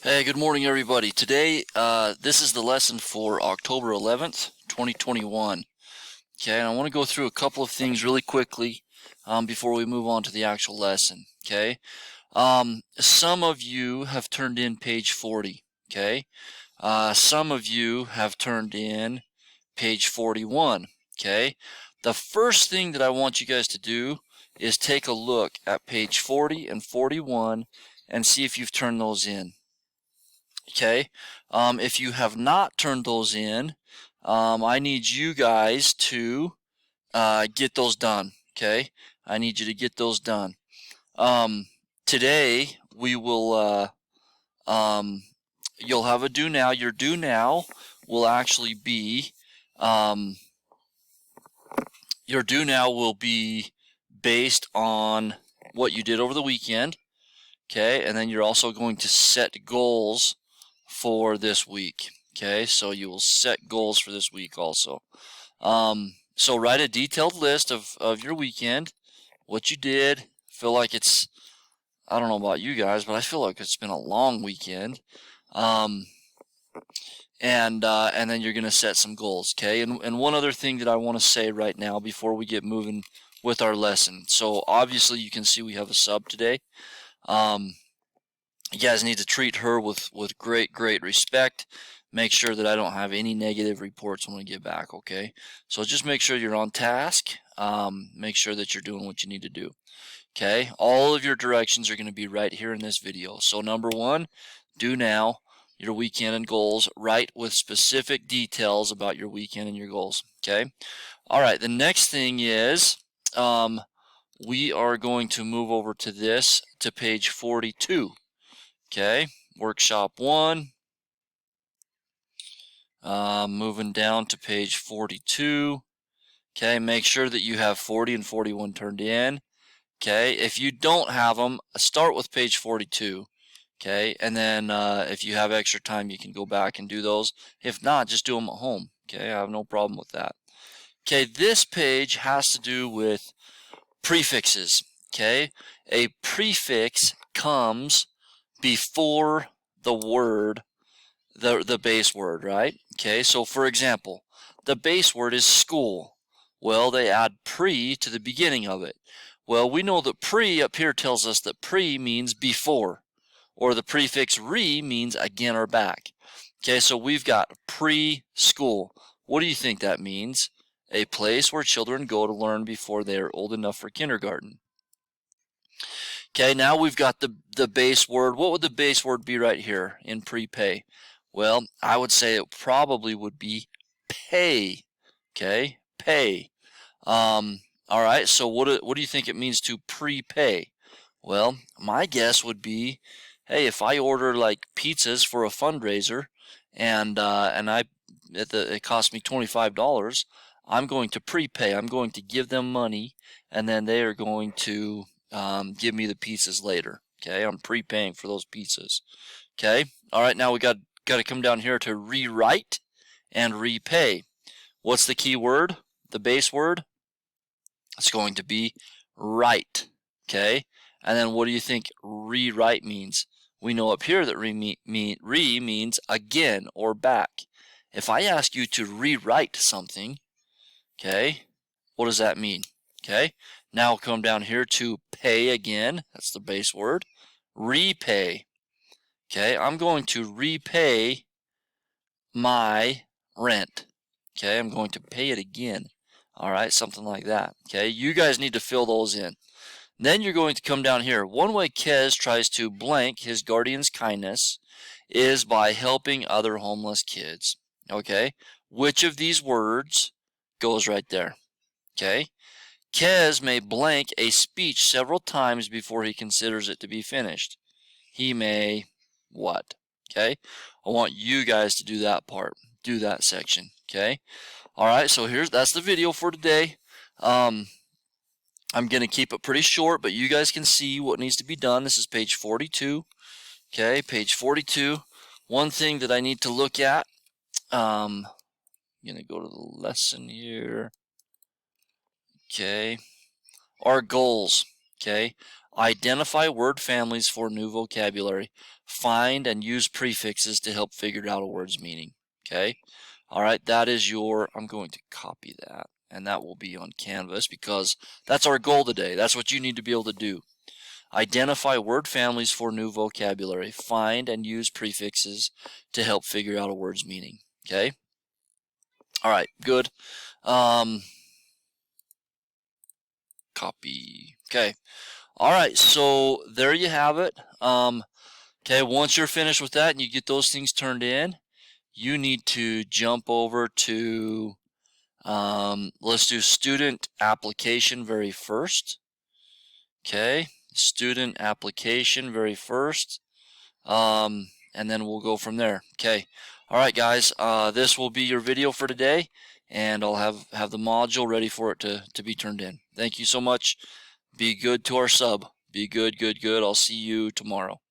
Hey, good morning, everybody. Today, this is the lesson for October 11th, 2021. Okay, and I want to go through a couple of things really quickly before we move on to the actual lesson. Okay, some of you have turned in page 40. Okay, some of you have turned in page 41. Okay, the first thing that I want you guys to do is take a look at page 40 and 41 and see if you've turned those in. Okay, if you have not turned those in, I need you guys to get those done. Okay, I need you to get those done. Today we will. You'll have a due now. Your due now will actually be. Your due now will be based on what you did over the weekend. Okay, and then you're also going to set goals for this week. Okay, so you will set goals for this week also. So write a detailed list of your weekend, what you did. Feel like it's, I don't know about you guys, but I feel like it's been a long weekend. And then you're going to set some goals. Okay, and one other thing that I want to say right now before we get moving with our lesson. So obviously you can see we have a sub today. You guys need to treat her with great respect. Make sure that I don't have any negative reports when we get back, okay? So just make sure you're on task. Make sure that you're doing what you need to do, okay? All of your directions are going to be right here in this video. So number one, do now your weekend and goals. Write with specific details about your weekend and your goals, okay? All right, the next thing is we are going to move over to page 42. Okay, workshop 1. Moving down to page 42. Okay, make sure that you have 40 and 41 turned in. Okay, if you don't have them, start with page 42. Okay, and then if you have extra time, you can go back and do those. If not, just do them at home. Okay, I have no problem with that. Okay, this page has to do with prefixes. Okay, a prefix comes before the word, the base word, right? Okay, so for example, the base word is school. Well, they add pre to the beginning of it. Well, we know that pre up here tells us that pre means before, or the prefix re means again or back. Okay, so we've got preschool. What do you think that means? A place where children go to learn before they are old enough for kindergarten. Okay, now we've got the base word. What would the base word be right here in prepay? Well, I would say it probably would be pay. Okay, pay. All right, so what do you think it means to prepay? Well, my guess would be, hey, if I order like pizzas for a fundraiser, and it cost me $25, I'm going to prepay. I'm going to give them money, and then they are going to give me the pizzas later. Okay, I'm prepaying for those pizzas. Okay, all right, now we got to come down here to rewrite and repay. What's the key word? The base word? It's going to be write. Okay, and then what do you think rewrite means? We know up here that re means again or back. If I ask you to rewrite something, okay, what does that mean? Okay, now we'll come down here to pay again. That's the base word. Repay. Okay, I'm going to repay my rent. Okay, I'm going to pay it again. All right, something like that. Okay, you guys need to fill those in. Then you're going to come down here. One way Kez tries to blank his guardian's kindness is by helping other homeless kids. Okay, which of these words goes right there? Okay, Kez may blank a speech several times before he considers it to be finished. He may what? Okay, I want you guys to do that part. Do that section. Okay, all right, so that's the video for today. I'm going to keep it pretty short, but you guys can see what needs to be done. This is page 42. Okay, page 42. One thing that I need to look at, I'm going to go to the lesson here. Okay, our goals. Okay, Identify word families for new vocabulary. Find and use prefixes to help figure out a word's meaning. Okay? All right, that is your, I'm going to copy that, and that will be on Canvas because that's our goal today. That's what you need to be able to do. Identify word families for new vocabulary. Find and use prefixes to help figure out a word's meaning. Okay? All right, good. Copy. Okay. All right, so there you have it. Okay, once you're finished with that and you get those things turned in, you need to jump over to, let's do student application very first. Okay, student application very first. And then we'll go from there. Okay. All right, guys, this will be your video for today, and I'll have the module ready for it to be turned in. Thank you so much. Be good to our sub. Be good, good, good. I'll see you tomorrow.